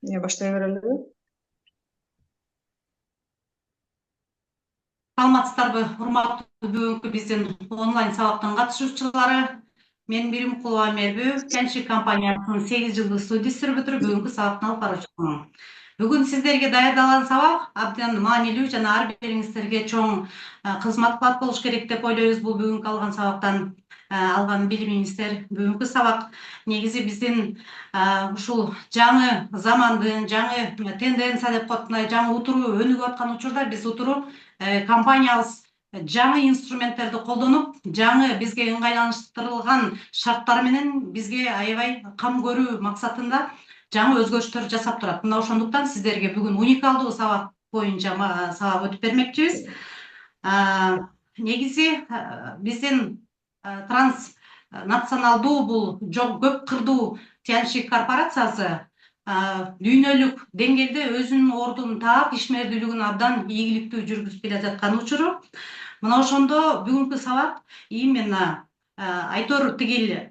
Баштай берелиби? Саламатсыздарбы, урматтуу бүгүнкү биздин онлайн сабактын катышуучулары. Мен Биримкулова Мербү, Тяньши компаниясынын 8 жылдык суу дистрибьютору бүгүнкү сабактын алып баруучусумун. Бүгүн сиздерге даярдалган сабак абдан маанилүү жана ар бириңиздерге чоң кызмат кылат болуш керек деп ойлойбуз. Бул бүгүнкү алган сабактан алган билимиңиздер. Бүгүнкү сабак негизи биздин ушул жаңы замандын, жаңы тенденция деп коет, мындай жаңы утуруу өнүгүп аткан учурда биз утуру компаниябыз жаңы инструменттерди колдонуп, жаңы бизге ыңгайланыштырылган шарттар менен бизге аябай кам көрүү максатында жаңы өзгөрүштөр жасап турат. Мына ошондуктан сиздерге бүгүн уникалдуу сабак боюнча сабак өтүп бермекчибиз. Негизи биздин транснационалдуу бул көп кырдуу Тяньши корпорациясы дүйнөлүк деңгээлде өзүнүн ордун таап, ишмердүүлүгүн абдан ийгиликтүү жүргүзүп келе жаткан учуру. Мына ошондо бүгүнкү сабак именно айтор тигил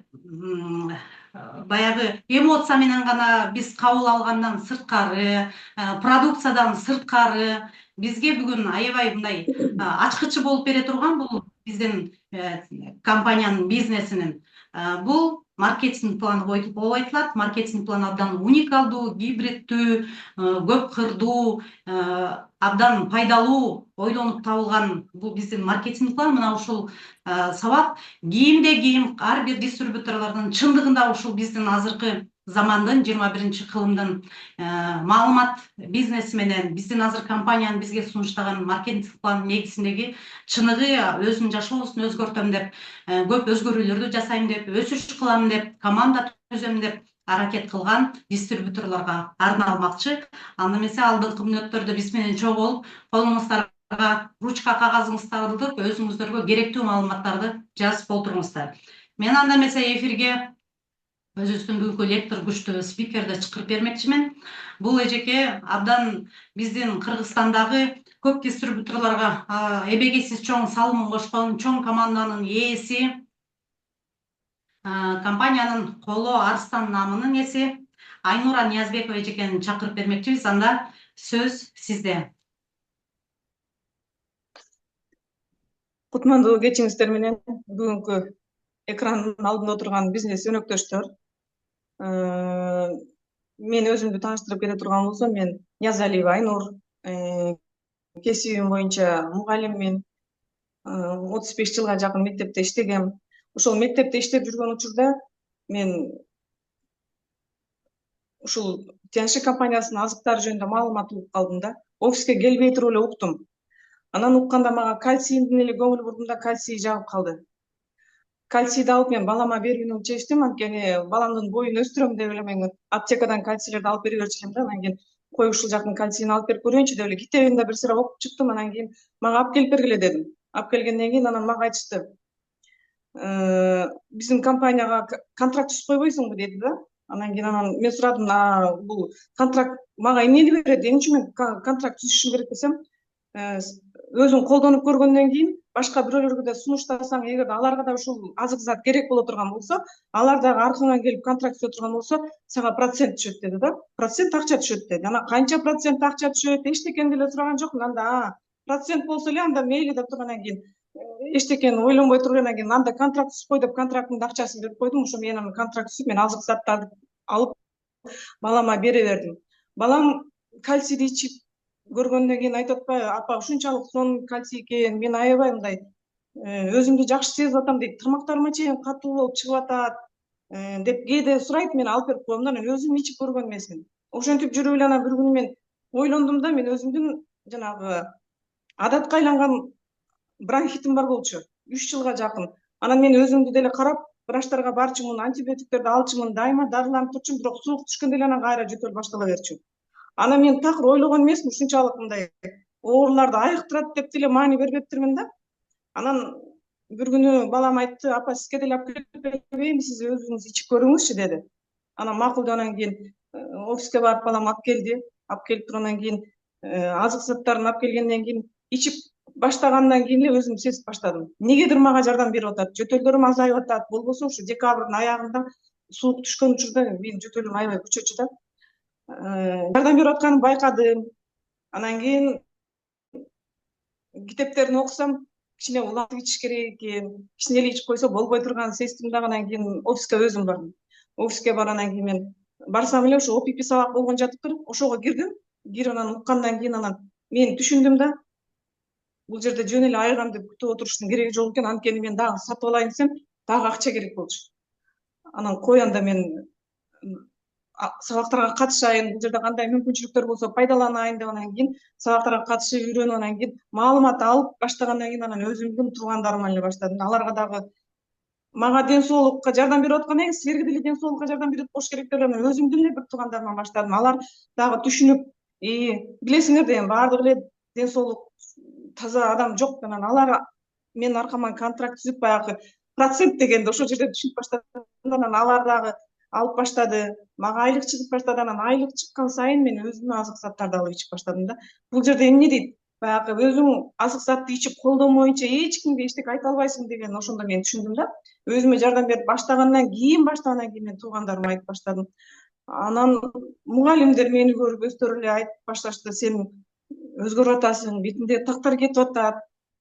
баягы эмоция менен гана биз кабыл алгандан сырткары, продукциядан сырткары бизге бүгүн аябай мындай ачкычы болуп бере турган бул биздин компаниянын бизнесинин бул маркетинг планы болуп айтылат. Маркетинг план абдан уникалдуу, гибридтүү, көп кырдуу, абдан пайдалуу ойлонуп табылган бул биздин маркетинг план. Мына ушул сабак кийимде кийим ар бир дистрибьюторлордун чындыгында ушул биздин азыркы замандын 21 кылымдын маалымат бизнеси менен биздин азыр компаниянын бизге сунуштаган маркетинг планын негизиндеги чыныгы өзүнүн жашоосун өзгөртөм деп, көп өзгөрүүлөрдү жасайм деп, өсүш кылам деп, команда түзөм деп аракет кылган дистрибьюторлорго арналмакчы. Анда эмесе алдыңкы мүнөттөрдө биз менен чогуу болуп, колуңуздарга ручка кагазыңыздарды өзүңүздөргө керектүү маалыматтарды жазып олтуруңуздар. Мен анда эмесе эфирге өзүбүздүн бүгүнкү лектор, күчтүү спикерди чакырып бермекчимин. Бул эжеке абдан биздин Кыргызстандагы көп дистрибьюторлорго эбегейсиз чоң салымын кошкон, чоң команданын ээси, компаниянын коло арстан намынын ээси Айнура Ниязбекова эжекени чакырып бермекчибиз. Анда сөз сизде. Кутмандуу кечиңиздер менен бүгүнкү экрандын алдында отурган бизнес өнөктөштөр. Мен өзүмдү тааныштырып кете турган болсом, мен Ниязалиева Айнур, кесибим боюнча мугалиммин. 35 жылга жакын мектепте иштегем. Ошол мектепте иштеп жүргөн учурда мен ушул Тяньши компаниясынын азыктары жөнүндө маалымат угуп калдым да. Офиске келбей туруп эле уктум. Анан укканда мага кальцийдин эле көңүл бурдум да, кальций жагып калды. Кальцийди алып мен балама берүүнү чечтим. Анткени баламдын боюн өстүрөм деп эле мен аптекадан кальцийлерди алып бере берчү элем да. Анан кийин кой ушул жактын кальцийин алып берип көрөйүнчү деп эле китебин да бир сыйра окуп чыктым. Анан кийин мага алып келип бергиле дедим. Алып келгенден кийин анан мага айтышты: биздин компанияга контракт түзүп койбойсуңбу деди да. Анан кийин мен сурадым: бул контракт мага эмнени берет, эмне үчүн мен контракт түзүшүм керек десем, өзүң колдонуп көргөндөн кийин башка бирөөлөргө да сунуштасаң, эгерде аларга да ушул азык зат керек боло турган болсо, алар дагы аркаңа келип контракт түзө турган болсо, сага процент түшөт деди да. Процент акча түшөт деди. Анан канча процент акча түшөт, эчтекени деле сураган жокмун. Анда процент болсо эле анда мейли деп тургандан кийин эчтекени ойлонбой туруп анан кийин анда контракт түзүп кой деп контракттын акчасын берип койдум. Ошо менен анан контракт түзүп мен азык заттарды алып балама бере бердим. Балам кальцийди ичип көргөндөн кийин айтып атпайбы: апа, ушунчалык сонун кальций экен, мен аябай мындай өзүмдү жакшы сезип атам дейт, тырмактарыма чейин катуу болуп чыгып атат деп кээде сурайт. Мен алып берип коем да, анан өзүм ичип көргөн эмесмин. Ошентип жүрүп эле анан бир күнү мен ойлондум да, мен өзүмдүн жанагы адатка айланган бронхитим бар болчу 3 жылга жакын. Анан мен өзүмдү деле карап, врачтарга барчумун, антибиотиктерди алчумун, дайыма дарыланып турчумун, бирок суук түшкөндө эле анан кайра жөтөл баштала берчү. Анан мен такыр ойлогон эмесмин, ушунчалык мындай ооруларды айыктырат деп деле маани бербептирмин да. Анан бир күнү балам айтты: апа, сизге деле алып келип берейинби, сиз өзүңүз ичип көрүңүзчү деди. Анан макул деп анан кийин офиске барып балам алып келди. Алып келип тургандан кийин азык заттарын алып келгенден кийин ичип баштагандан кийин эле өзүм сезип баштадым. Негедир мага жардам берип атат. Жөтөлдөрүм азайып атат. Болбосо ушу декабрдын аягында суук түшкөн учурда менин жөтөлүм аябай күчөчү да. жардам берип атканын байкадым. Анан кийин китептерин окусам, кичине улантып ичиш керек экен, кичине эле ичип койсо болбой турганын сезиптим дагы. Анан кийин офиске өзүм бардым. Офиске баргандан кийин мен барсам эле ошо ОПП сабак болгон жатыптыр. Ошого кирдим. Кирип анан уккандан кийин анан мен түшүндүм да, бул жерде жөн эле айыгам деп күтүп отуруштун кереги жок экен. Анткени мен дагы сатып алайын десем, дагы акча керек болчу. Анан кой анда мен сабактарга катышайын, бул жерде кандай мүмкүнчүлүктөр болсо пайдаланайын деп анан кийин сабактарга катышып үйрөнүп, анан кийин маалымат алып баштагандан кийин анан өзүмдүн туугандарыма эле баштадым. Аларга дагы мага ден соолукка жардам берип аткандан кийин силерге деле ден соолукка жардам берип болуш керек деп эле өзүмдүн эле бир туугандарыман баштадым. Алар дагы түшүнүп, билесиңер да эми баардыгы эле ден соолук таза адам жок. Анан алар менин аркаман контракт түзүп баягы процент дегенди ошол жерде түшүнүп баштады. Анан алар дагы алып баштады. Мага айлык чыгып баштады. Анан айлык чыккан сайын мен өзүмө азык заттарды алып ичип баштадым да. Бул жерде эмне дейт? Баягы өзүң азык затты ичип колдонмоюнча эч кимге эчтеке айта албайсың деген ошондо мен түшүндүм да. Өзүмө жардам берип баштагандан кийин мен туугандарыма айтып баштадым. Анан мугалимдер мени көрүп өздөрү эле айтып башташты: сен өзгөрүп атасың, бетиңдеги тактар кетип атат,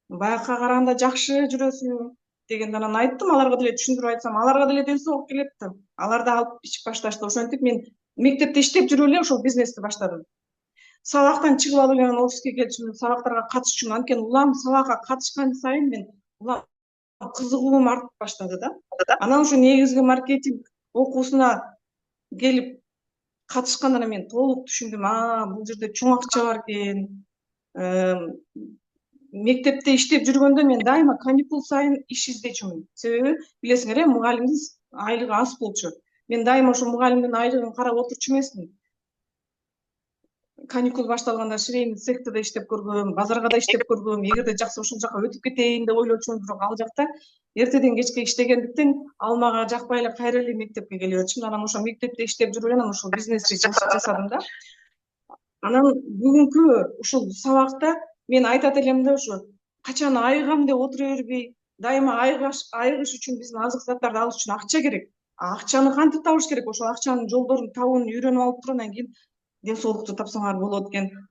байакка караганда жакшы жүрөсүң дегенде. Анан айттым, аларга деле түшүндүрүп айтсам, аларга деле ден соолук келет да. Алар да алып ичип башташты. Ошентип мен мектепте иштеп жүрүп эле ошол бизнести баштадым. Сабактан чыгып алып эле анан офиске келчүмүн, сабактарга катышчумун. Анткени улам сабакка катышкан сайын мен улам кызыгуум артып баштады да. Анан ушу негизги маркетинг окуусуна келип катышканда мен толук түшүндүм. Бул жерде чоң акча бар экен. Мектепте иштеп жүргөндө мен дайыма каникул сайын иш издечүмүн. Себеби билесиңер, мугалимдин айлыгы аз болчу. Мен дайыма ошо мугалимдин айлыгын карап отурчу эмесмин. Каникул башталганда швейный цехте да иштеп көргөм, базарга да иштеп көргөм. Эгерде жакса ушул жака өтүп кетейин деп ойлочумун, бирок ал жакта эртеден кечке иштегендиктен ал мага жакпай эле кайра эле мектепке келе берчүмүн. Анан ошо мектепте иштеп жүрүп эле анан ошол бизнести жасадым да. Анан бүгүнкү ушул сабакта мен айтат элем да, ушу качан айыгам деп отура бербей, дайыма айыгыш үчүн биздин азык заттарды алыш үчүн акча керек. Акчаны кантип табыш керек? Ошол акчанын жолдорун табууну үйрөнүп алып туруп анан кийин ден соолукту тапсаңар болот экен.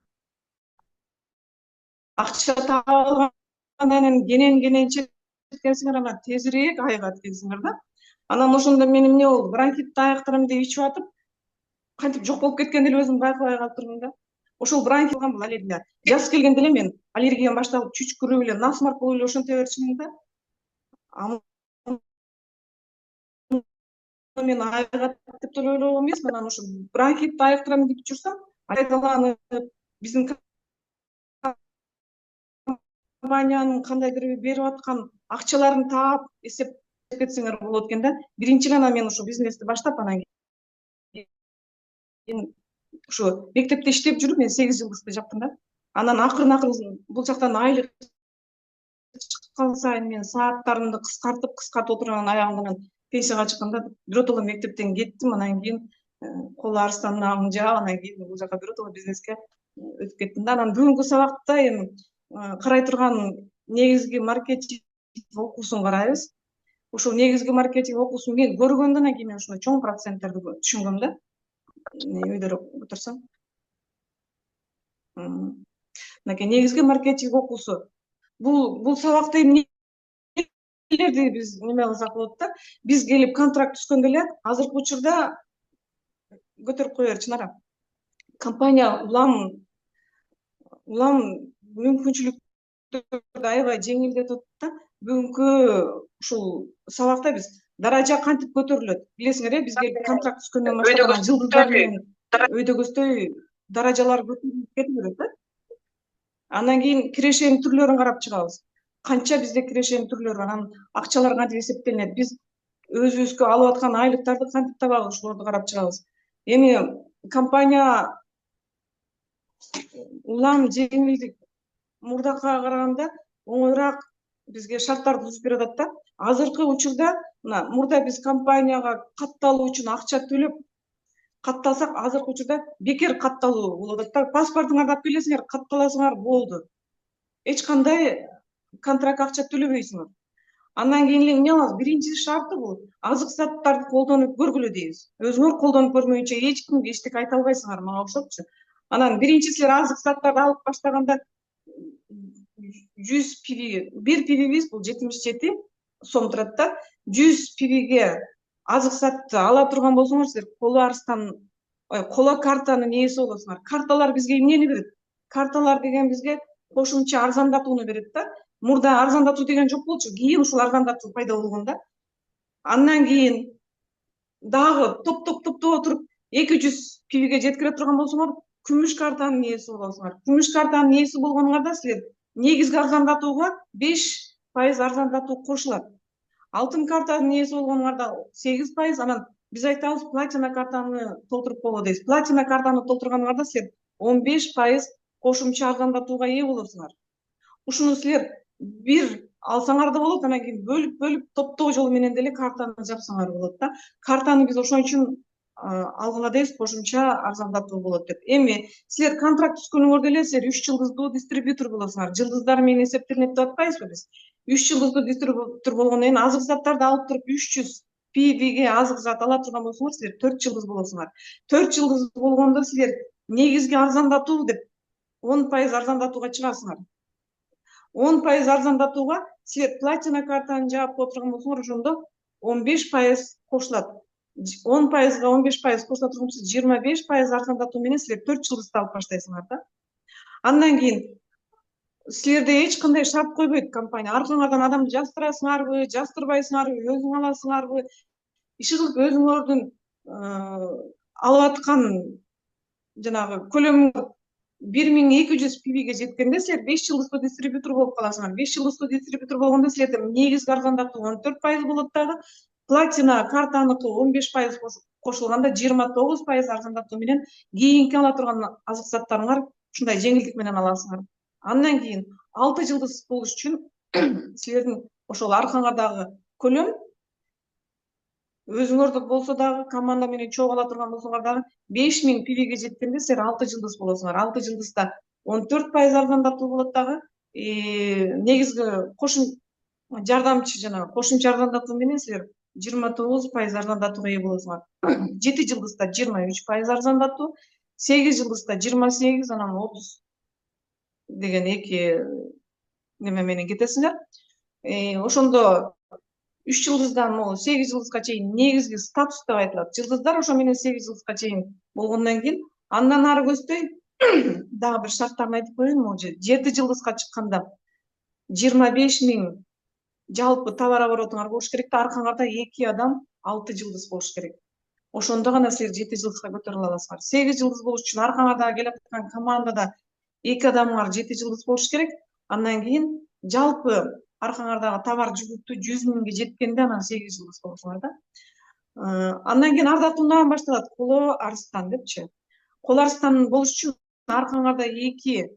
Акча таап алгандан кенен четкенсиңер, анан тезирээк айыгат экенсиңер да. Анан ошондо мен эмне болду? Бронхит аяктарымды ичип атып, кантип жок болуп кеткенди эле өзүм байкабай калыптырмын да. Ошол бронхит бул аллергия. Жаз келгенде эле мен аллергиям башталып, чүчкүрүп эле, насмарк болуп эле ошонто берчүмүн да. Мен айыгат деп деле ойлогон эмесмин. Анан ошо бронхит аяктарымды кийип жүрсөм, пайдаланып, биздин компаниянын кандайдыр берип аткан акчаларын таап эсептеп кетсеңер болот экен да. Биринчи эле анан мен ошо бизнести баштап, анан кийин ошо мектепте иштеп жүрүп мен 8 жылдыкты жаптым да. Анан акырын бул жактан айлык чыккан сайын мен сааттарымды кыскартып отуруп, анан аягында мен пенсияга чыкканда биротоло мектептен кеттим. Анан кийин Кол Арстандын агын жаап, анан кийин бул жака биротоло бизнеске өтүп кеттим да. Анан бүгүнкү сабакта эми карай турган негизги маркетинг окуусун карайбыз. Ушул негизги маркетинг окуусун мен көргөндөн кийин мен ушундай чоң проценттерди түшүнгөм да. Өйдөрү отурсаң. Мынакей негизги маркетинг окуусу. Бул сабакта эмнелерди биз неме кылсак болот да. Биз келип контракт түзгөндө эле азыркы учурда көтөрүп кое бер, Чынара. Компания улам мүмкүнчүлүктөрдү аябай жеңилдетип атат да. Бүгүнкү ушул сабакта биз даража кантип көтөрүлөт? Билесиңер, биз келип контракт түзгөндөн баштап жылдыздар менен өйдөгөздөй даражалар көтөрүлүп кете берет да. Андан кийин кирешенин түрлөрүн карап чыгабыз. Канча бизде кирешенин түрлөрү бар, анан акчалар кантип эсептелет? Биз өзүбүзгө алып аткан айлыктарды кантип табабыз? Ошолорду карап чыгабыз. Эми компания улам жеңилдик, мурдакыга караганда оңоюраак бизге шарттарды түзүп берип атат да. Азыркы учурда мына мурда биз компанияга катталуу үчүн акча төлөп катталсак, азыркы учурда бекер катталуу болуп атат да. Паспортуңарды алып келесиңер, катталасыңар, болду. Эч кандай контракт акча төлөбөйсүңөр. Андан кийин эле эмне кылабыз? Биринчи шарты бул азык заттарды колдонуп көргүлө дейбиз. Өзүңөр колдонуп көрмөйүнчө эч кимге эчтеке айта албайсыңар, мага окшопчу. Анан биринчи силер азык заттарды алып баштаганда 100 пиви, бир пивибиз бул 77 сом турат да. 100 пивиге азык затты ала турган болсоңор, силер Коло Арстан, Коло картанын ээси болосуңар. Карталар бизге эмнени берет? Карталар деген бизге кошумча арзандатууну берет да. Мурда арзандатуу деген жок болчу, кийин ушул арзандатуу пайда болгон да. Андан кийин дагы топтоп отуруп 200 пивиге жеткире турган болсоңор, күмүш картанын ээси болосуңар. Күмүш картанын ээси болгонуңарда силер негизги арзандатууга 5% арзандатуу кошулат. Алтын картанын ээси болгонуңарда 8%, анан биз айтабыз платина картаны толтуруп боло дейбиз. Платина картаны толтурганыңарда силер 15% кошумча арзандатууга ээ болосуңар. Ушуну силер бир алсаңар да болот, анан кийин бөлүп топтоо жолу менен деле картаны жапсаңар болот да. Картаны биз ошон үчүн алгыла дейбиз, кошумча арзандатуу болот деп. Эми силер контракт түзгөнүңөрдө эле силер 3 жылдыздуу дистрибьютор болосуңар. Жылдыздар менен эсептелинет деп атпайбызбы биз? 3 жылдыздуу дистрибьютор болгондон кийин азык заттарды алып туруп 300 пивиге азык зат ала турган болсоңор, силер 4 жылдыз болосуңар. 4 жылдыз болгондо силер негизги арзандатуу деп 10% арзандатууга чыгасыңар. 10% арзандатууга силер платина картаны жаап отурган болсоңор, ошондо 15% кошулат. 10%га 15% кошула турган болсо 25% арзандатуу менен силер 4 жылдызды алып баштайсыңар да. Андан кийин силерде эч кандай шарт койбойт компания. Аркаңардан адамды жаздырасыңарбы, жаздырбайсыңарбы, өзүң аласыңарбы? Иши кылып өзүңөрдүн алып аткан жанагы көлөмү 1200 пивиге жеткенде силер 5 жылдыздуу дистрибьютор болуп каласыңар. 5 жылдыздуу дистрибьютор болгондо силерде негизги арзандатуу 14% болот дагы. Платина картаныкы 15% кошулганда 29% арзандатуу менен кийинки ала турган азык заттарыңар ушундай жеңилдик менен аласыңар. Андан кийин 6 жылдыз болуш үчүн силердин ошол аркаңардагы көлөм өзүңөрдө болсо дагы, команда менен чогуу ала турган болсоңор дагы 5000 пивиге жеткенде силер 6 жылдыз болосуңар. 6 жылдызда 14% арзандатуу болот дагы. Негизги жардамчы жанагы кошумча арзандатуу менен силер 29% арзандатууга ээ болосуңар. 7 жылдызда 23% арзандатуу, 8 жылдызда 28, анан 30 деген эки неме менен кетесиңер. Ошондо 3 жылдыздан 8 жылдызга чейин негизги статус деп айтылат. Жылдыздар ошо менен 8 жылдызга чейин болгондон кийин андан ары көздөй дагы бир шарттарын айтып коеюн. Могу 7 жылдызга чыкканда 25.000 жалпы товар оборотуңар болуш керек да, аркаңарда 2 адам 6 жылдыз болуш керек. Ошондо гана силер 7 жылдызга көтөрүлө аласыңар. 8 жылдыз болуш үчүн аркаңарда келаткан командада 2 адамыңар 7 жылдыз болуш керек. Андан кийин жалпы аркаңардагы товар жүгүктүү 100.000ге жеткенде анан 8 жылдыз болосуңар да. Андан кийин ардактуудан башталат. Коло Арстан депчи. Коло Арстан болуш үчүн аркаңарда 2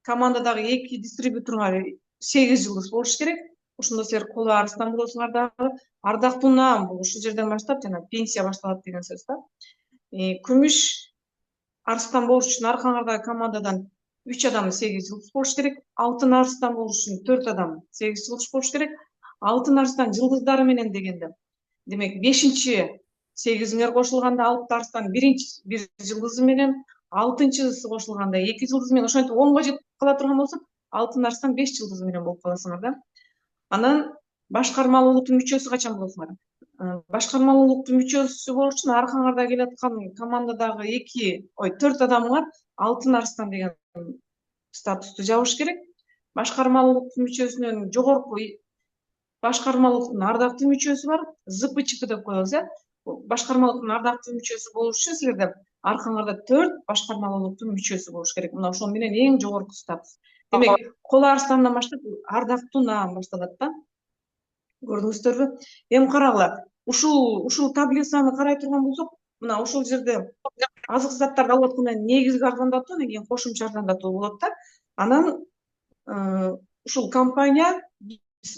командадагы 2 дистрибьюторуңар 8 жылдыз болуш керек. Ошондо силер Коло Арстан болосуңар дагы. Ардактуудан бул ушул жерден баштап жана пенсия башталат деген сөз да. Күмүш Арстан болуш үчүн аркаңардагы командадан 3 адам 8 жылдыз болуш керек. Алтын Арстан болуш үчүн 4 адам 8 жылдыз болуш керек. Алтын Арстан жылдыздары менен дегенде, демек 5-чи 8иңер кошулганда Алтын Арстан 1 жылдызы менен, 6-чысы кошулганда 2 жылдызы менен, ошентип 10го жетип кала турган болсо, Алтын Арстан 5 жылдызы менен болуп каласыңар да. Анан башкармалуулуктун мүчөсү качан болосуңар? Башкармалуулуктун мүчөсү болуш үчүн аркаңарда келаткан командадагы 4 адамыңар Алтын Арстан деген статусту жабыш керек. Башкармалуулуктун мүчөсүнөн жогорку башкармалуулуктун ардактуу мүчөсү бар, ЗПЧП деп коебуз, башкармалуулуктун ардактуу мүчөсү болуш үчүн силерде аркаңарда 4 башкармалуулуктун мүчөсү болуш керек. Мына ошол менен эң жогорку статус. Демек, Коло Арстандан баштап ардактуудан башталат да. Көрдүңүздөрбү? Эми карагыла, ушул таблицаны карай турган болсок, мына ошол жерде азык заттарды алып атканда негизги арзандатуу, анан кийин кошумча арзандатуу болот да. Анан ушул компания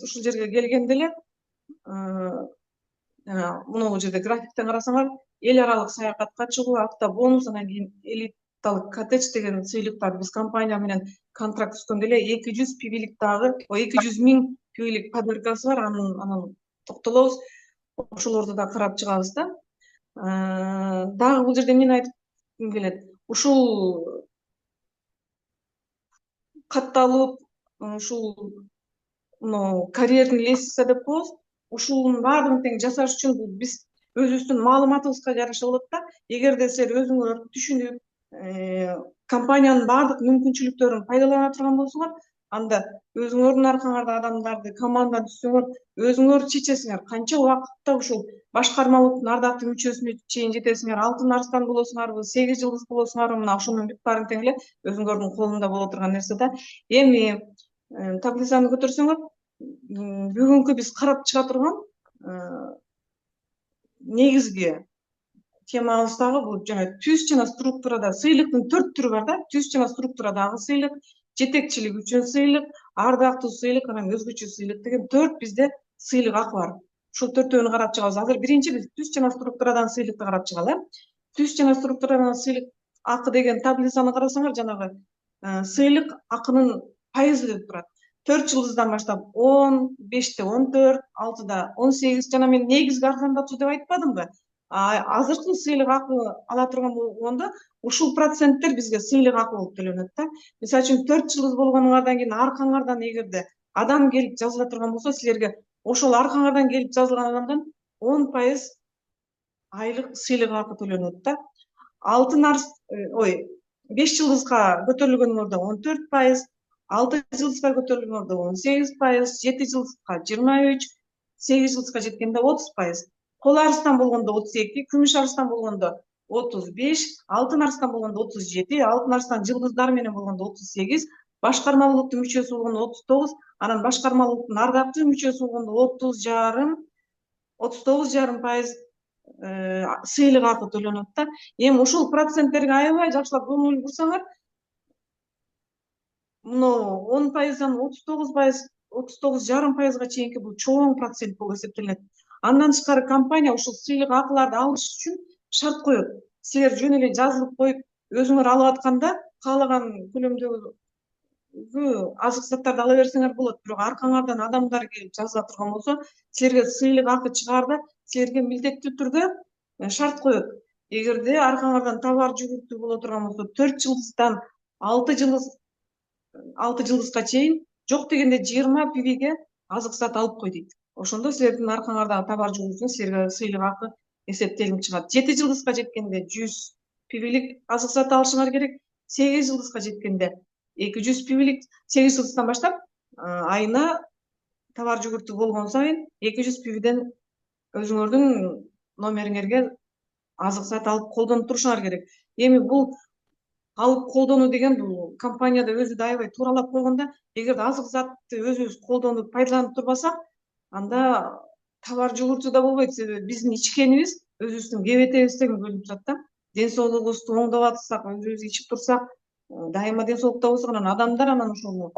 ушул жерге келгенде эле мына жерде графиктен карасаңар, эл аралык саякатка чыгуу, автобонус, анан кийин элиталык коттедж деген сыйлыктарды биз компания менен контракт түзгөндө эле 200 пивилик дагы, 200.000 пивилик подборкасы бар, анан токтолобуз, ошолорду да карап чыгабыз да. Дагы бул жерде эмнени айткым келет? Ушул катталып, ушул карьерный лестница деп коебуз. Ушунун баардыгын тең жасаш үчүн бул биз өзүбүздүн маалыматыбызга жараша болот да. Эгерде силер өзүңөр түшүнүп, компаниянын баардык мүмкүнчүлүктөрүн пайдалана турган болсоңор, анда өзүңөрдүн аркаңарда адамдарды команда түзсөңөр, өзүңөр чечесиңер канча убакытта ушул башкармалыктын ардактуу мүчөсүнө чейин жетесиңер, алтын арстан болосуңарбы, 8 жылдыз болосуңарбы, мына ошонун бүт баарын тең эле өзүңөрдүн колунда боло турган нерсе да. Эми таблицаны көтөрсөңөр, бүгүнкү биз карап чыга турган негизги темабыз дагы бул жана түз жана структурада сыйлыктын 4 түрү бар да. Түз жана структурадагы сыйлык, жетекчилик үчүн сыйлык, ардактуу сыйлык, анан өзгөчө сыйлык деген 4 бизде сыйлык акы бар. Ушул 4-өөнү карап чыгабыз. Азыр биринчи биз түз жана структурадан сыйлыкты карап чыгалы. Түз жана структурадан сыйлык акы деген таблицаны карасаңар, жанагы сыйлык акынын пайызы деп турат. 4 жылдыздан баштап 10, 5те 14, 6да 18, жана мен негизги арзандатуу деп айтпадымбы? Азыркы сыйлык акы ала турган болгондо ушул проценттер бизге сыйлык акы болуп төлөнөт да. Мисалы үчүн 4 жылдыз болгонуңардан кийин аркаңардан эгерде адам келип жазыла турган болсо, силерге ошол аркаңардан келип жазылган адамдан 10% айлык сыйлык акы төлөнөт да. 5 жылдызга көтөрүлгөнүңөрдө 14%, 6 жылдызга көтөрүлгөндө 18%, 7 жылдызга 23%, 8 жылдызга жеткенде 30%. Кол арыстан болгондо 32, күмүш арыстан болгондо 35, алтын арыстан болгондо 37, алтын арыстан жылдыздары менен болгондо 38, башкармалыктын мүчөсү болгондо 39, анан башкармалыктын ардактуу мүчөсү болгондо 39,5% сыйлык акы төлөнөт да. Эми ушул проценттерге аябай жакшылап көңүл бурсаңар, мына 10%дан 39%, 39,5%га чейинки бул чоң процент болуп эсептелет. Андан тышкары компания ушул сыйлык акыларды алыш үчүн шарт коет. Силер жөн эле жазылып коюп, өзүңөр алып атканда каалаган көлөмдөгү азык заттарды ала берсеңер болот. Бирок аркаңардан адамдар келип жазыла турган болсо, силерге сыйлык акы чыгаарда силерге милдеттүү түрдө шарт коет. Эгерде аркаңардан товар жүгүртүү боло турган болсо, 4 жылдыздан 6 жылдызга чейин жок дегенде 20 пивиге азык зат алып кой дейт. Ошондо силердин аркаңардагы товар жүгүртүүнү силерге сыйлык акы эсептелип чыгат. 7 жылдызга жеткенде 100 пивилик азык зат алышыңар керек. 8 жылдызга жеткенде 200 пивилик, 8 жылдыздан баштап айына товар жүгүртүү болгон сайын 200 пивиден өзүңөрдүн номериңерге азык зат алып колдонуп турушуңар керек. Эми бул алып колдонуу деген бул компанияда өзү да аябай тууралап койгондо, эгерде азык затты өзүбүз колдонуп пайдаланып турбасак, анда товар жүгүртүү да болбойт. Себеби биздин ичкенибиз өзүбүздүн кебетебизде көрүнүп турат да. Ден соолугубузду оңдоп атсак, өзүбүз ичип турсак, дайыма ден соолукта болсок, анан адамдар анан ошону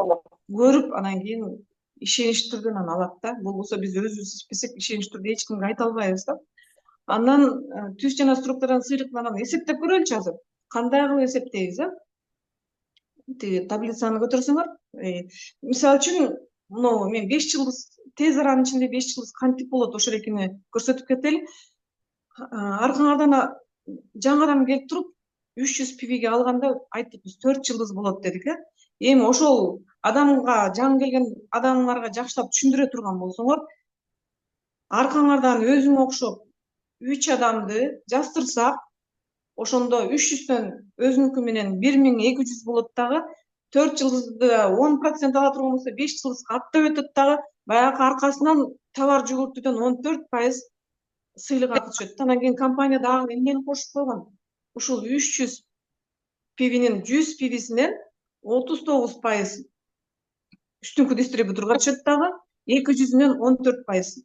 көрүп, анан кийин ишеничтүү түрдө анан алат да. Болбосо биз өзүбүз ичпесек, ишеничтүү түрдө эч кимге айта албайбыз да. Андан түз жана структурадан сыйлыктын анан эсептеп көрөлүчү азыр. Кандай кылып эсептейбиз? Тиги таблицаны көтөрсөңөр, мисалы үчүн, могу мен 5 жылдыз тез аранын ичинде 5 жылдыз кантип болот, ошол экени көрсөтүп кетели. Аркаңардан жаңадан келип туруп 300 пивиге алганда айтыппыз 4 жылдыз болот дедик, э? Эми ошол адамга, жаңы келген адамдарга жакшылап түшүндүрө турган болсоңор, аркаңардан өзүңө окшоп 3 адамды жаздырсак, ошондо 300дөн өзүнүкү менен 1200 болот дагы. 4 жылдызды 10% ала турган болсо 5 жылдызга аттап өтөт дагы. Баягы аркасынан товар жүгүртүүдөн 14% сыйлык акы түшөт. Андан кийин компания дагы эмнени кошуп койгон? Ушул 300 пивинин 100 пивисинен 39% үстүңкү дистрибьюторга түшөт дагы, 200-үнөн 14%.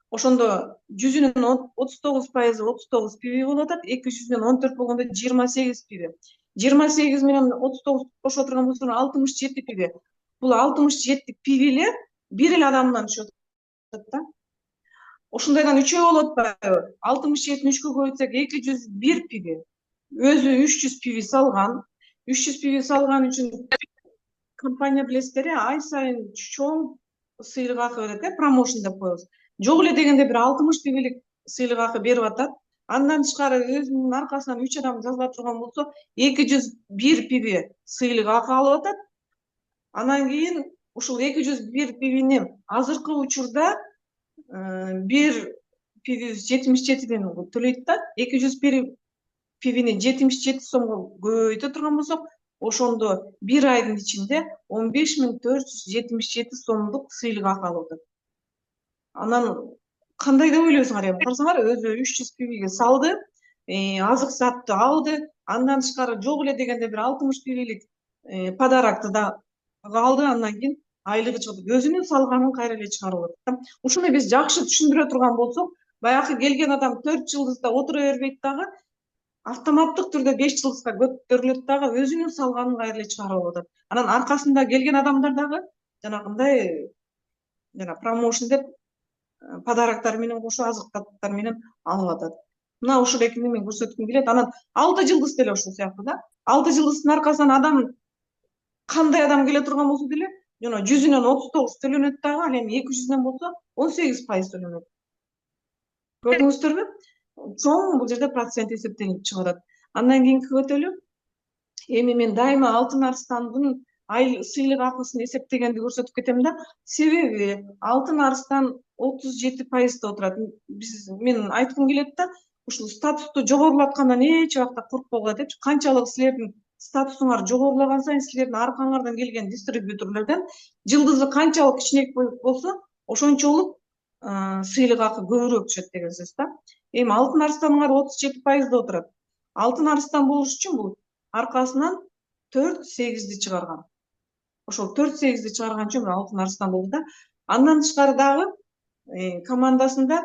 Ошондо 100-үнүн 39%, 39 пиви болуп атат, 200-үнөн 14 болгондо 28 пиви. 28 менен 39 кошо турган болсоң 67 пиви. Бул 67 пиви эле бир эле адамдан түшөт да. Ошондойдон 3 болуп атпайбы? 67-ни 3кө көбөйтсөк 201 пиви. Өзү 300 пиви салган. 300 пиви салган үчүн компания билесиздер, ай сайын чоң сыйлык акы берет, промоушн деп коебуз. Жок эле дегенде бир 60 пибилик сыйлык акы берип атат. Андан тышкары өзүнүн аркасынан 3 адам жазыла турган болсо, 201 пиби сыйлык акы алып атат. Анан кийин ушул 201 пибини азыркы учурда бир пиби 77ден төлөйт да. 201 пибини 77 сомго көбөйтө турган болсок, ошондо бир айдын ичинде 15.477 сомдук сыйлык акы алып атат. Анан кандай деп ойлойсуңар эми? Карасаңар, өзү 300 пибиге салды, азык сатты алды, андан тышкары жок эле дегенде бир 60 пибилик подарокты да алды, андан кийин айлыгы чыгып, өзүнүн салганын кайра эле чыгарып атат. Ушуну биз жакшы түшүндүрө турган болсок, баягы келген адам 4 жылдызда отура бербейт дагы, автоматтык түрдө 5 жылдызга көтөрүлөт дагы, өзүнүн салганын кайра эле чыгарып атат. Анан аркасында келген адамдар дагы жанагындай жана промоушн деп подароктор менен кошо азыктар менен алып атат. Мына ушул экини мен көрсөткүм келет. Анан 6 жылдыз деле ошол сыяктуу да. 6 жылдыздын аркасынан адам кандай адам келе турган болсо деле, жана 100-үнөн 39 төлөнөт дагы, ал эми 200-ден болсо 18% төлөнөт. Көрдүңүздөрбү? Чоң бул жерде процент эсептелип чыгып атат. Андан кийинки өтөлү. Эми мен дайыма Алтын Арстандын сыйлык акысын эсептегенди көрсөтүп кетем да. Себеби Алтын Арстан 37% отурат. Мен айткым келет да, ушул статусту жогорулаткандан эч убакта коркпогула депчи. Канчалык силердин статусуңар жогорулаган сайын, силердин аркаңардан келген дистрибьюторлордон жылдызы канчалык кичинек болсо, ошончолук сыйлык акы көбүрөөк түшөт деген сөз да. Эми Алтын Арстаныңар 37% отурат. Алтын Арстан болуш үчүн бул аркасынан 4-8-ди чыгарган. Ошол 4-8-ди чыгарган үчүн Алтын Арстан болду да. Андан тышкары дагы командасында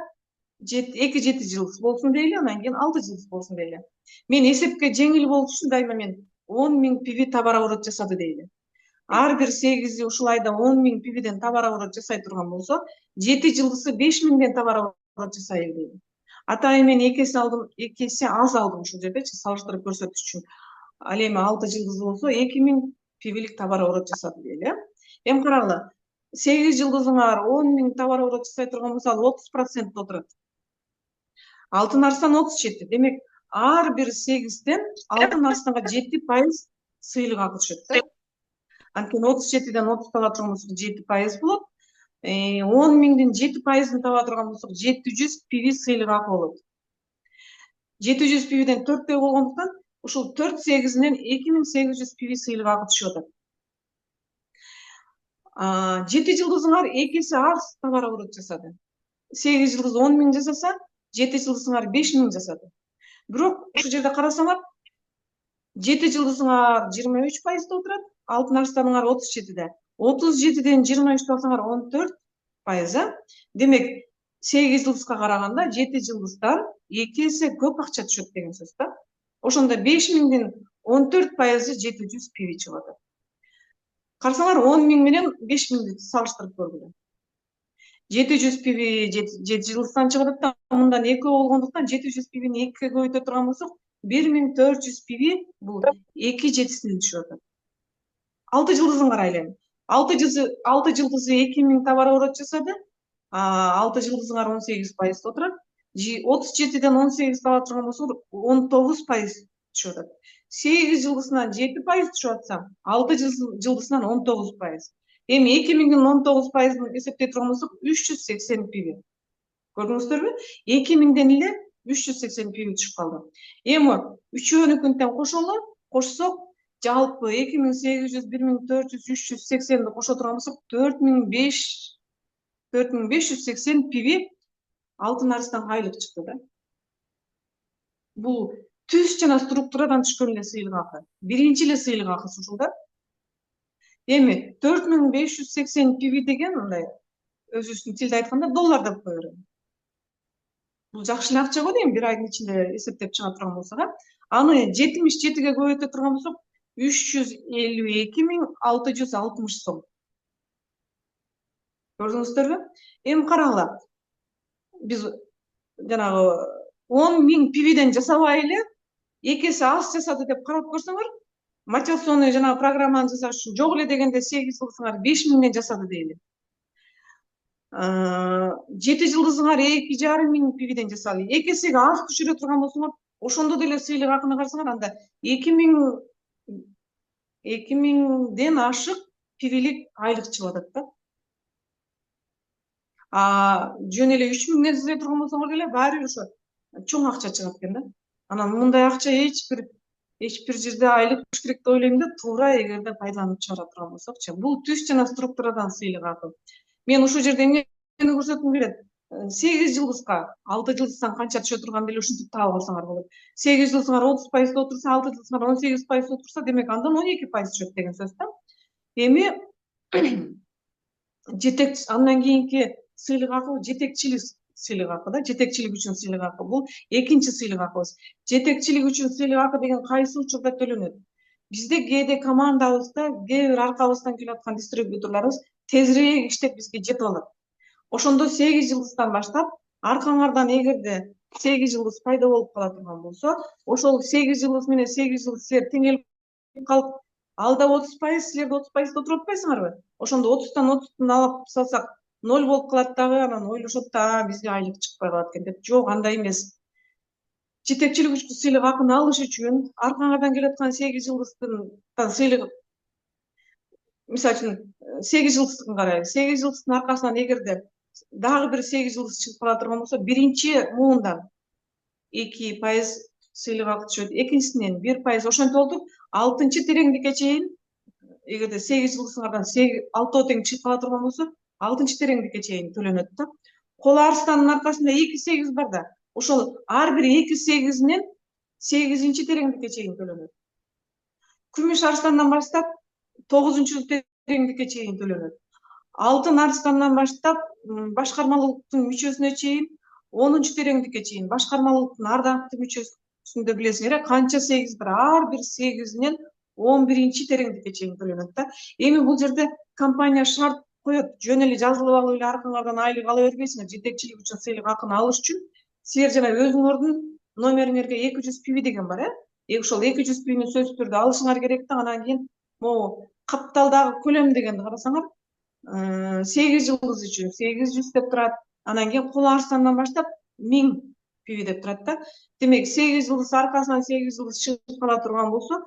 2-7 жылдыз болсун дейли, анан кийин 6 жылдыз болсун дейли. Мен эсепке жеңил болуш үчүн дайыма мен 10.000 пиби товарооборот жасады дейли. Ар бир 8-и ушул айда 10.000 пибиден товарооборот жасай турган болсо, 7 жылдызы 5.000ден товарооборот жасайбы дейли. Атайын мен 2 эсе алдым, 2 эсе аз алдым ушул жердечи, салыштырып көрсөтүш үчүн. Ал эми 6 жылдыз болсо 2000 пибилик товарооборот жасады дейли. Эми карагыла, 8 жылдызыңар 10.000 товарооборот жасай турган болсо, ал 30% отурат. Алтын Арстан 37. Демек, ар бир 8-ден Алтын Арстанга 7% сыйлык акы түшөт. Анткени 37-ден 30 таба турган болсок 7% болот. 10.000дин 7%ын таба турган болсок 700 пиби сыйлык акы болот. 700 пибиден 4 болгондуктан ушул 4-8-инен 2800 пиби сыйлык акы түшүп атат. 7 жылдызыңар 2 эсе аз товарооборот жасады. 8 жылдыз 10.000 жасаса, 7 жылдызыңар 5.000 жасады. Бирок ушул жерде карасаңар, 7 жылдызыңар 23% отурат, Алтын Арстаныңар 37-де. 37-ден 23 алсаңар 14%. Демек, 8 жылдызга караганда 7 жылдыздар 2 эсе көп акча түшөт деген сөз да. Ошондо 5.000дин 14% 700 пиби чыгып атат. Карасаңар 10.000 менен 5.000ди салыштырып көргүлө. 700 пиби 7 жылдыздан чыгып атат, мындан 2 болгондуктан 700 пибини 2-ге көбөйтө турган болсок, 1400 пиби бул 2/7-сине түшүп атат. 6 жылдызын карайлы. 6 жылдызы 2000 товарооборот жасады. 6 жылдызыңар 18% отурат. 37-ден 18 таба турган болсо 19% түшүп атат. 8 жылдызынан 7% түшүп атса, 6 жылдызынан 19%. Эми 2000дин 19%ын эсептей турган болсок 380 пиби. Көрдүңүздөрбү? 2000ден эле 380 пиби түшүп калды. Эми үчөөнүкүнтен кошсок, жалпы 2800, 1400, 380ди кошо турган болсок 4580 пиби Алтын Арстанга айлык чыкты да. Бул түз жана структурадан түшкөн эле сыйлык акы. Биринчи эле сыйлык акысы ушул да. Эми 4580 пиби деген мындай өзүбүздүн тилде айтканда доллар деп кое берем. Бул жакшы эле акча го дейм, бир айдын ичинде эсептеп чыга турган болсок, аны 77-ге көбөйтө турган болсок 352.660 сом. Көрдүңүздөрбү? Эми карагыла. Биз жанагы 10.000 пибиден жасабай эле 2 эсе аз жасады деп карап көрсөңөр, мотивационный жанагы программаны жасаш үчүн жок эле дегенде 8 жылдызыңар 5.000ден жасады дейли. 7 жылдызыңар 2,5 миң пивиден жасалды. 2 эсеге аз түшүрө турган болсоңор, ошондо деле сыйлык акыны карасаңар, анда 2 миңден ашык пивилик айлык чыгып атат да. Жөн эле 3 миңден издей турган болсоңор деле баары бир ошо чоң акча чыгат экен да. Анан мындай акча эч бир жерде айлык болуш керек деп ойлойм да, туура эгерде пайдаланып чыгара турган болсокчу. Бул түз жана структурадан сыйлык акы. Мен ушул жерде эмнени көрсөткүм келет? 8 жылдызга 6 жылдыздан канча түшө турган деле ушинтип таап алсаңар болот. 8 жылдызыңар 30% отурса, 6 жылдызыңар 18% отурса, демек андан 12% түшөт деген сөз да. Эми андан кийинки сыйлык акы жетекчилик сыйлык акы да, жетекчилик үчүн сыйлык акы. Бул экинчи сыйлык акыбыз. Жетекчилик үчүн сыйлык акы деген кайсы учурда төлөнөт? Бизде кээде командабызда, кээ бир аркабыздан келип аткан дистрибьюторлорубуз тезирээк иштеп бизге жетип алат. Ошондо 8 жылдыздан баштап аркаңардан эгерде 8 жылдыз пайда болуп кала турган болсо, ошол 8 жылдыз менен 8 жылдыз силер теңелип калып, алда 30%, силерде 30% отуруп атпайсыңарбы? Ошондо 30тан 30 алып салсак 0 болуп калат дагы, анан ойлошот да, бизге айлык чыкпай калат экен деп. Жок, андай эмес. Жетекчилик үчүн сыйлык акыны алыш үчүн аркаңардан келип аткан 8 жылдыздан сыйлык, мисалы үчүн 8 жылдыздыкын карайлы. 8 жылдыздын аркасынан эгерде дагы бир 8 жылдыз чыгып кала турган болсо, биринчи муундан 2% сыйлык акы түшөт, экинчисинен 1%. Ошентип олтуп, 6-чы тереңдикке чейин, эгерде 8 жылдызыңардан 6 тең чыгып кала турган болсо, 6-чы тереңдикке чейин төлөнөт да. Кол арстанын аркасында 2-8 бар да. Ошол ар бир 2-8-инен 8-чи тереңдикке чейин төлөнөт. Күмүш арстандан баштап 9-чу тереңдикке чейин төлөнөт. Алтын арстандан баштап башкармалуулуктун мүчөсүнө чейин 10-чу тереңдикке чейин башкармалуулуктун ардактуу мүчөсүндө билесиңер, канча 8 бар, ар бир 8-инен 11-чи тереңдикке чейин төлөнөт да. Эми бул жерде компания шарт коет, жөн эле жазылып алып эле аркаңардан айлык ала бербейсиңер. Жетекчилик үчүн сыйлык акыны алыш үчүн силер жана өзүңөрдүн номериңерге 200 пиви деген бар, ошол 200 пивини сөзсүз түрдө алышыңар керек да. Анан кийин могу капталдагы көлөм дегенди карасаңар, 8 жылдыз үчүн 800 деп турат. Анан кийин кол арстандан баштап 1000 пиви деп турат да. Демек 8 жылдыз аркасынан 8 жылдыз чыгып кала турган болсо,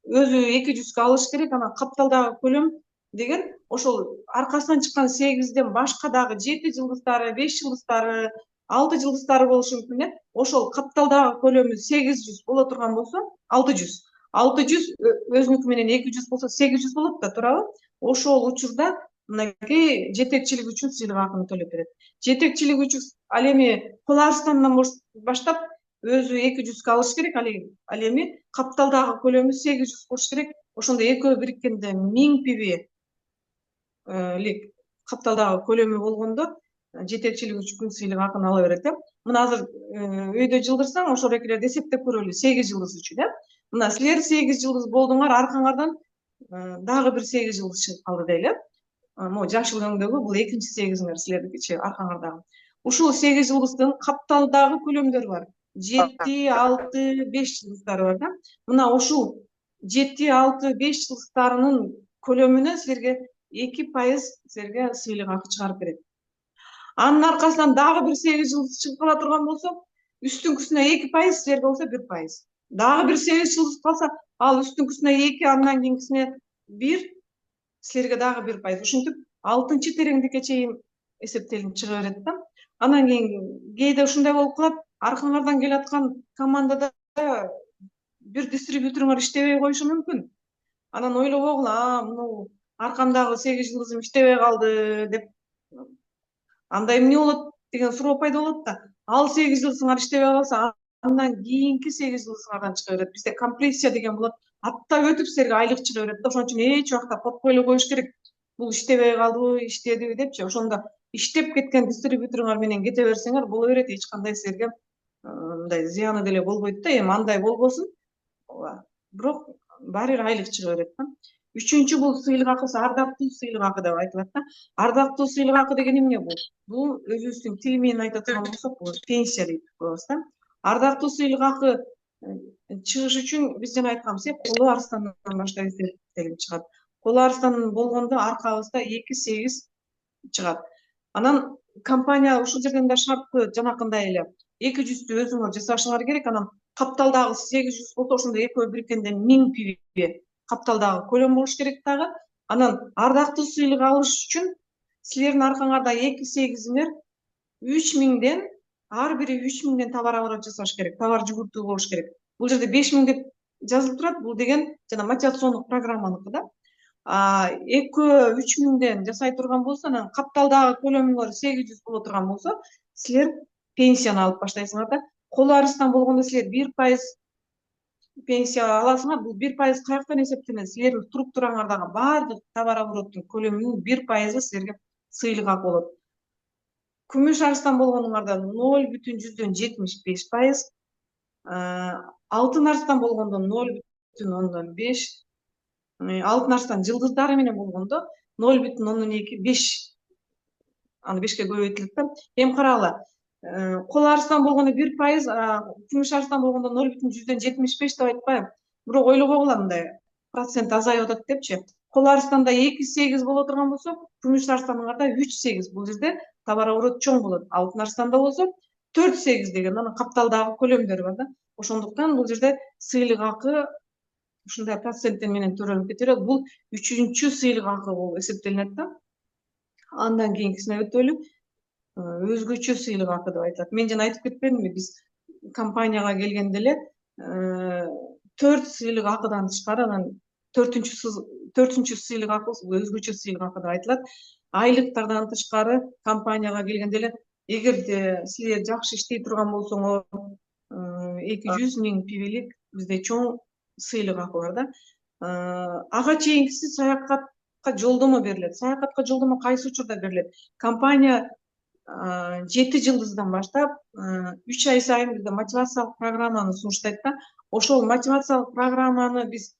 өзү 200га алыш керек. Анан капталдагы көлөм деген ошол аркасынан чыккан 8ден башка дагы 7 жылдыздары, 5 жылдыздары, 6 жылдыздары болушу мүмкүн. Ошол капталдагы көлөмү 800 боло турган болсо, 600 өзүнүкү менен 200 болсо 800 болот да, туурабы? Ошол учурда мынакей жетекчилик үчүн сыйлык акыны төлөп берет. Жетекчилик үчүн ал эми кол арстандан баштап өзү 200га алыш керек. Ал эми капталдагы көлөмү 800 болуш керек. Ошондо экөө бириккенде 1000 пиви капталдагы көлөмү болгондо жетекчилик үчүн сыйлык акыны ала берет. Мына азыр өйдө жылдырсаң, ошол экелерди эсептеп көрөлү 8 жылдыз үчүн. Мына силер 8 жылдыз болдуңар, аркаңардан дагы бир 8 жылдыз чыгып калды дейли. Могу жашыл өңдөгү бул экинчи 8-иңер силердикичи аркаңардагы. Ушул 8 жылдыздын капталдагы көлөмдөрү бар. 7, 6, 5 жылдыздары бар да. Мына ушул 7, 6, 5 жылдыздарынын көлөмүнө силерге 2% силерге сыйлык акы чыгарып берет. Анын аркасынан дагы бир 8 жылдыз чыгып кала турган болсо, үстүңкүсүнө 2%, силерде болсо 1%. Дагы бир 8 жылдыз калса, ал үстүңкүсүнө 2, андан кийинкисине 1, силерге дагы 1%. Ушинтип 6-чы тереңдикке чейин эсептелип чыга берет да. Андан кийин кээде ушундай болуп калат, аркаңардан келаткан командада бир дистрибьюторуңар иштебей коюшу мүмкүн. Анан ойлобогула, муну аркамдагы 8 жылдызым иштебей калды деп, анда эмне болот деген суроо пайда болот да. Ал 8 жылдызыңар иштебей калса, андан кийинки 8 жылдызыңардан чыга берет. Бизде компрессия деген болот. Аттап өтүп силерге айлык чыга берет да. Ошон үчүн эч убакта копкой эле коюш керек. Бул иштебей калдыбы, иштедиби депчи. Ошондо иштеп кеткен дистрибьюторуңар менен кете берсеңер боло берет. Эч кандай силерге мындай зыяны деле болбойт да. Эми андай болбосун. Бирок баары бир айлык чыга берет да. Үчүнчү бул сыйлык акысы ардактуу сыйлык акы деп айтылат да. Ардактуу сыйлык акы деген эмне бул? Бул өзүбүздүн тил менен айта турган болсок, бул пенсия дейт коебуз да. Ардактуу сыйлык акы чыгыш үчүн биз жана айтканбыз, кол арстандан баштап эсептелип чыгат. Кол арстан болгондо аркабызда 2-8 чыгат. Анан компания ушул жерден да шарты жанакындай эле 200'tü өзүңөр жасашыңар керек. Анан капталдагы 800 болсо ошондо экөө бириккенде 1000 пиви капталдагы көлөм болуш керек дагы. Анан ардактуу сыйлык алыш үчүн силердин аркаңарда 2-8'иңер 3000'ден ар бири 3000'ден товар оборот жасаш керек. Товар жүгүртүү болуш керек. Бул жерде 5000 деп жазылып турат. Бул деген жана мотивациондук программаныкы да. Экөө 3000'ден жасай турган болсо, анан капталдагы көлөмүңөр 800 боло турган болсо, силер пенсияны алып баштайсыңар да. Кол арыстан болгондо силер 1% пенсия аласыңар. Бул 1% каяктан эсептелет? Силердин структураңардагы баардык товар обороттун көлөмүнүн 1% силерге сыйлык акы болот. Күмүш арыстан болгонуңарда 0,75%, алтын арыстан болгондо 0,5%, алтын арыстан жылдыздары менен болгондо 0,25, аны 5ке көбөйтүлөт да. Эми карагыла, кол арыстан болгондо 1%, күмүш арыстан болгондо 0,75 деп айтпайм. Бирок ойлогогула, мындай процент азайып атат депчи. Кол арыстанда 2-8 боло турган болсо, күмүш арыстаныңарда 3-8. Бул жерде товар оборот чоң болот. Алтын арыстанда болсо 4-8 деген анан капталдагы көлөмдөр бар да. Ошондуктан бул жерде сыйлык акы ушундай проценттер менен төрөлүп кетет. Бул 3-чү сыйлык акы болуп эсептелинет да. Андан кийинкисине өтөлү. Өзгөчө сыйлык акы деп айтылат. Мен жана айтып кетпедимби, биз компанияга келгенде эле 4 сыйлык акыдан тышкары, анан 4-чү сыйлык акы өзгөчө сыйлык акы деп айтылат. Айлыктардан тышкары компанияга келгенде эле, эгерде силер жакшы иштей турган болсоңор, 200 000 пивилик бизде чоң сыйлык акы бар да. Ага чейинкиси саякатка жолдомо берилет. Саякатка жолдомо кайсы учурда берилет? Компания 7 жылдыздан баштап 3 ай сайын бизде мотивациялык программаны сунуштайт да. Ошол мотивациялык программаны биз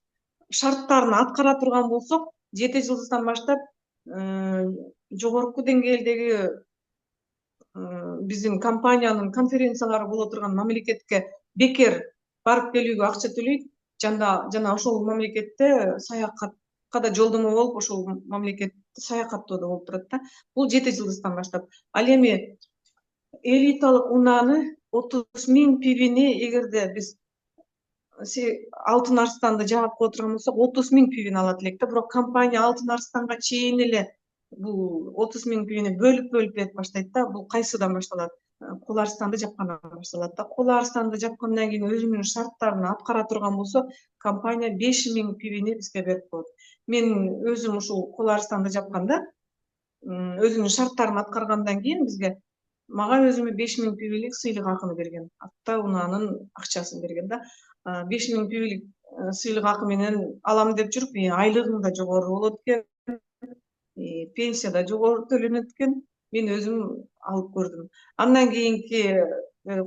шарттарын аткара турган болсок, 7 жылдыздан баштап жогорку деңгээлдеги биздин компаниянын конференциялары боло турган мамлекетке бекер барып келүүгө акча төлөйт. Жана ошол мамлекетте саякатка да жолдомо болуп, ошол мамлекетте саякаттоо да болуп турат да. Бул 7 жылдыздан баштап. Ал эми элиталык унааны 30 000 пивини эгерде биз алтын арстанды жаап кое турган болсок, 30 000 пивини алат элек да. Бирок компания алтын арстанга чейин эле бул 30 000 пивини бөлүп берип баштайт да. Бул кайсыдан башталат? Кол арстанды жапкандан башталат да. Кол арстанды жапкандан кийин өзүнүн шарттарын аткара турган болсо, компания 5 000 пивини бизге берип коет. Мен өзүм ушул кол арстанды жапканда, өзүнүн шарттарын аткаргандан кийин мага өзүмө 5 000 пивилик сыйлык акыны берген. Атта унаанын акчасын берген да. 5 000 пивилик сыйлык акы менен алам деп жүрүп, айлыгым да жогору болот экен, пенсия да жогору төлөнөт экен. Мен өзүм алып көрдүм. Андан кийинки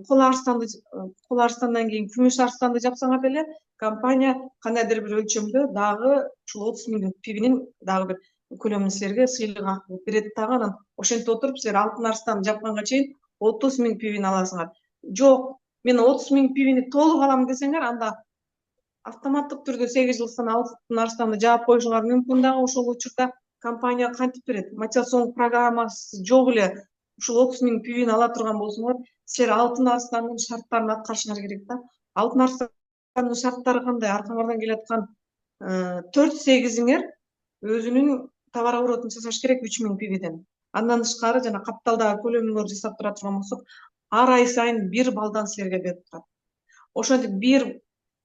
кол арыстандан кийин күмүш арыстанды жапсаңар деле, компания кандайдыр бир өлчөмдө дагы ушул 30 000 пивинин дагы бир көлөмүн силерге сыйлык акы берет дагы. Анан ошентип отуруп силер алтын арстанды жапканга чейин 30 000 пивини аласыңар. Жок, мен 30 000 пивини толук алам десеңер, анда автоматтык түрдө 8 жылдан алтын арстанды жаап коюшуңар мүмкүн дагы. Ошол учурда компания кантип берет? Мотивацион программасы жок эле ушул 30 000 пивини ала турган болсоңор, силер алтын арстандын шарттарын аткарышыңар керек да. Алтын арстандын шарттары кандай? Аркаңардан келаткан 4-8иңер өзүнүн товар оборотун жасаш керек 3 000 пивиден. Андан тышкары жана капталдагы көлөмүңөрдү жасап тура турган болсок, ар ай сайын 1 балдан силерге берип турат. Ошентип 1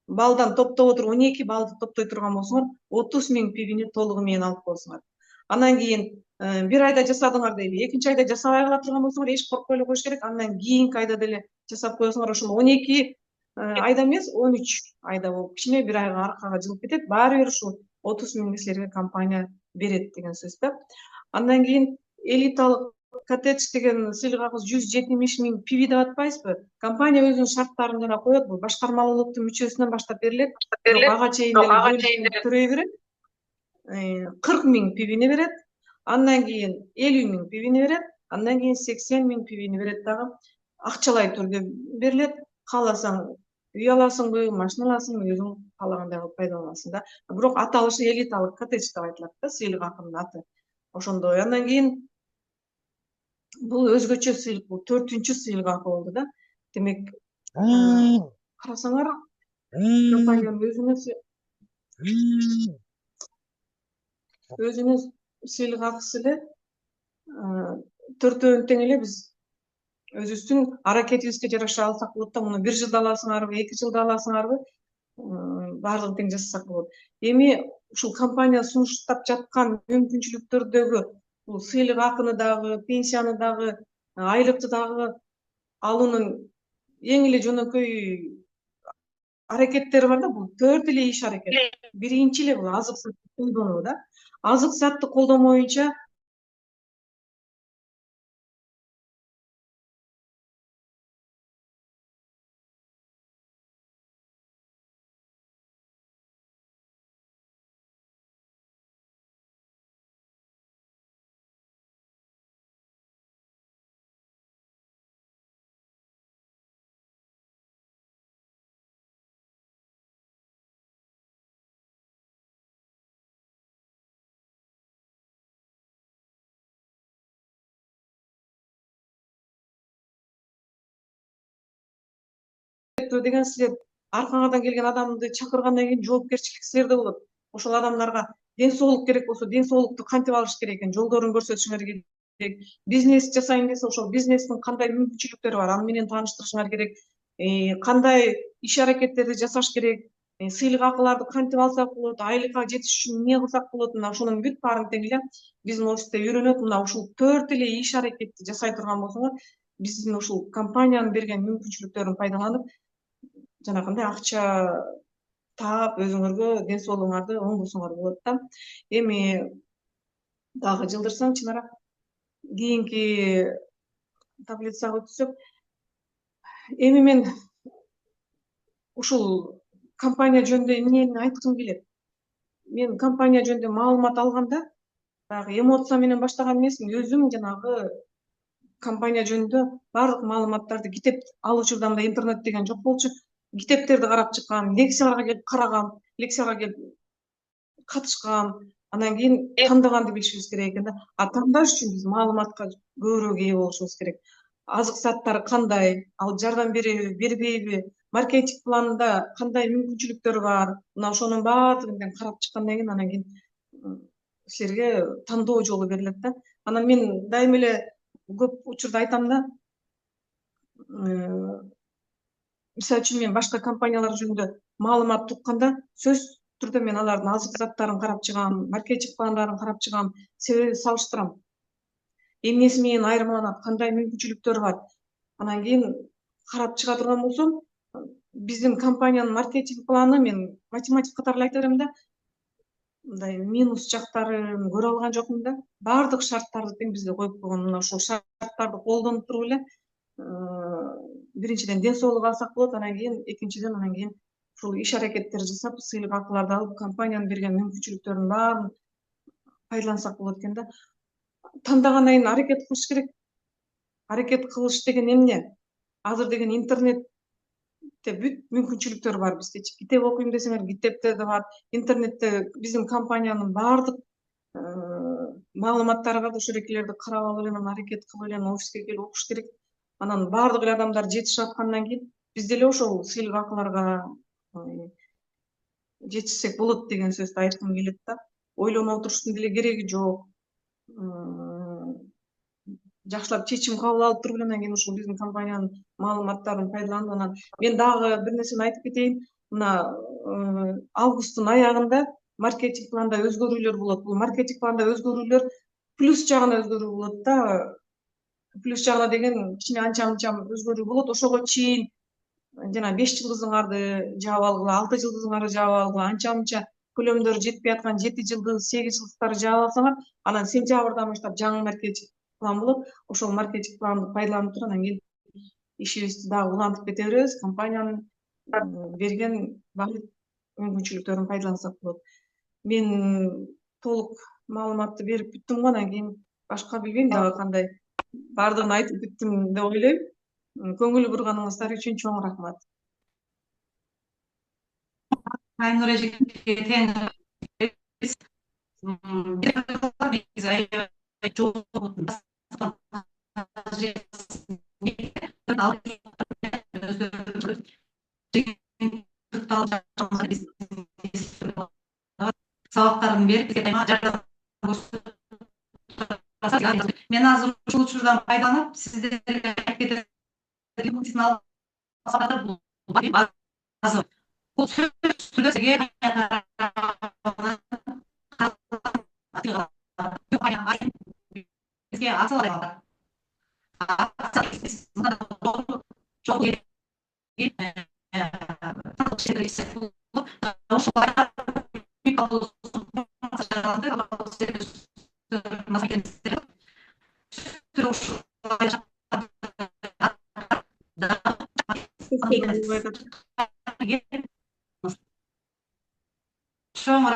балдан топтоп отуруп 12 балды топтой турган болсоңор, 30 000 пивини толугу менен алып коесуңар. Андан кийин 1 айда жасадыңар дейли, 2-нчи айда жасабай кала турган болсоңор, эч коркпой эле коюш керек. Андан кийинки айда деле жасап коесуңар. Ошол 12 айда эмес, 13 айда болуп, кичине 1 айга аркага жылып кетет. Баары бир ушул 30 000 силерге компания берет деген сөз да. Андан кийин элиталык коттедж деген сыйлык акы 170 000 пиви деп атпайсызбы? Компания өзүнүн шарттарын жана коет. Бул башкармалуулуктун мүчөсүнөн баштап берилет. Бирок ага чейин деле төрөй берет. 40 000 пивини берет. Андан кийин 50 000 пивини берет. Андан кийин 80 000 пивини берет дагы. Акчалай түрдө берилет. Кааласаң үй аласыңбы, машина аласыңбы, өзүң каалагандай кылып пайдаланасың да. Бирок аталышы элиталык коттедж деп айтылат да, сыйлык акынын аты. Ошондой. Андан кийин бул өзгөчө сыйлык, бул 4-чү сыйлык акы болду да. Демек, карасаңар, компаниянын өзүнүн сыйлык акысы эле 4-өн тең эле биз өзүбүздүн аракетибизге жараша алсак болот да. Муну 1 жылда аласыңарбы, 2 жылда аласыңарбы, баардыгын тең жасасак болот. Эми ушул компания сунуштап жаткан мүмкүнчүлүктөрдөгү бул сыйлык акыны дагы, пенсияны дагы, айлыкты дагы алуунун эң эле жөнөкөй аракеттери бар да. Бул 4 эле иш аракет. Биринчи эле бул азык затты колдонуу да. Азык затты колдонмоюнча деген силер аркаңардан келген адамды чакыргандан кийин жоопкерчилик силерде болот. Ошол адамдарга ден соолук керек болсо, ден соолукту кантип алыш керек экен, жолдорун көрсөтүшүңөр керек. Бизнес жасайм десе, ошол бизнестин кандай мүмкүнчүлүктөрү бар, аны менен тааныштырышыңар керек. Кандай иш аракеттерди жасаш керек, сыйлык акыларды кантип алсак болот, айлыкка жетиш үчүн эмне кылсак болот, мына ошонун бүт баарын тең эле биздин офисте үйрөнөт. Мына ушул 4 эле иш аракетти жасай турган болсоңор, биздин ушул компаниянын берген мүмкүнчүлүктөрүн пайдаланып, жанагындай акча таап, өзүңөргө ден соолугуңарды оңдосоңор болот да. Эми дагы жылдырсаң, Чынара, кийинки таблицага өтсөк, эми мен ушул компания жөнүндө эмнени айткым келет? Мен компания жөнүндө маалымат алганда баягы эмоция менен баштаган эмесмин. Өзүм жанагы компания жөнүндө баардык маалыматтарды китеп алуучу мындай интернет деген жок болчу. Китептерди карап чыккам, лекцияларга келип карагам, лекцияга келип катышкам. Анан кийин тандыганды билишибиз керек экен да. А тандаш үчүн биз маалыматка көбүрөөк ээ болушубуз керек. Азык заттары кандай, ал жардам береби, бербейби, маркетинг планында кандай мүмкүнчүлүктөр бар, мына ошонун баардыгын тең карап чыккандан кийин, анан кийин силерге тандоо жолу берилет да. Анан мен дайыма эле көп учурда айтам да, мисалы үчүн мен башка компаниялар жөнүндө маалымат укканда сөзсүз түрдө мен алардын азык заттарын карап чыгам, маркетинг пландарын карап чыгам, себебин салыштырам. Эмнеси менен айырмаланат, кандай мүмкүнчүлүктөр бар. Анан кийин карап чыга турган болсом, биздин компаниянын маркетинг планы, мен математик катары эле айта берем да, мындай минус жактарын көрө алган жокмун да. Баардык шарттарды тең бизге коюп койгон. Мына ушул шарттарды колдонуп туруп эле биринчиден ден соолук алсак болот, анан кийин экинчиден ушул иш аракеттерди жасап, сыйлык акыларды алып, компаниянын берген мүмкүнчүлүктөрүнүн баарын пайдалансак болот экен да. Тандагандан кийин аракет кылыш керек. Аракет кылыш деген эмне? Азыр деген интернетте бүт мүмкүнчүлүктөр бар биздечи. Китеп окуйм десеңер, китептер да бар. Интернетте биздин компаниянын баардык маалыматтары бар. Ошол экилерди карап алып эле, анан аракет кылып эле офиске келип окуш керек. Анан баардык эле адамдар жетишип аткандан кийин биз деле ошол сыйлык акыларга жетишсек болот деген сөздү айткым келет да. Ойлоно отуруштун деле кереги жок. Жакшылап чечим кабыл алып туруп эле анан кийин ушул биздин компаниянын маалыматтарын пайдаланып, анан мен дагы бир нерсени айтып кетейин. Мына августтун аягында маркетинг планда өзгөрүүлөр болот. Бул маркетинг планда өзгөрүүлөр плюс жагына өзгөрүү болот да. Плюс жагына деген кичине анча мынча өзгөрүү болот. Ошого чейин жана 5 жылдызыңарды жаап алгыла, 6 жылдызыңарды жаап алгыла, анча мынча көлөмдөрү жетпей аткан 7 жылдыз, 8 жылдыздарды жаап алсаңар, анан сентябрдан баштап жаңы маркетинг план болот. Ошол маркетинг планды пайдаланып туруп, анан кийин ишибизди дагы улантып кете беребиз. Компаниянын берген баардык мүмкүнчүлүктөрүн пайдалансак болот. Мен толук маалыматты берип бүттүм го, анан кийин башка билбейм дагы кандай. Баардыгын айтып бүттүм деп ойлойм. Көңүл бурганыңыздар үчүн чоң рахмат. Айнура эжеке тең биз сабактарын берип бизге дайыма жардам көрсөтүп турасыз. Мен азыр ушул учурдан пайдаланып сиздерге айтып кетет медициналык азыр бул сөз сизге бизге аталат. Чоң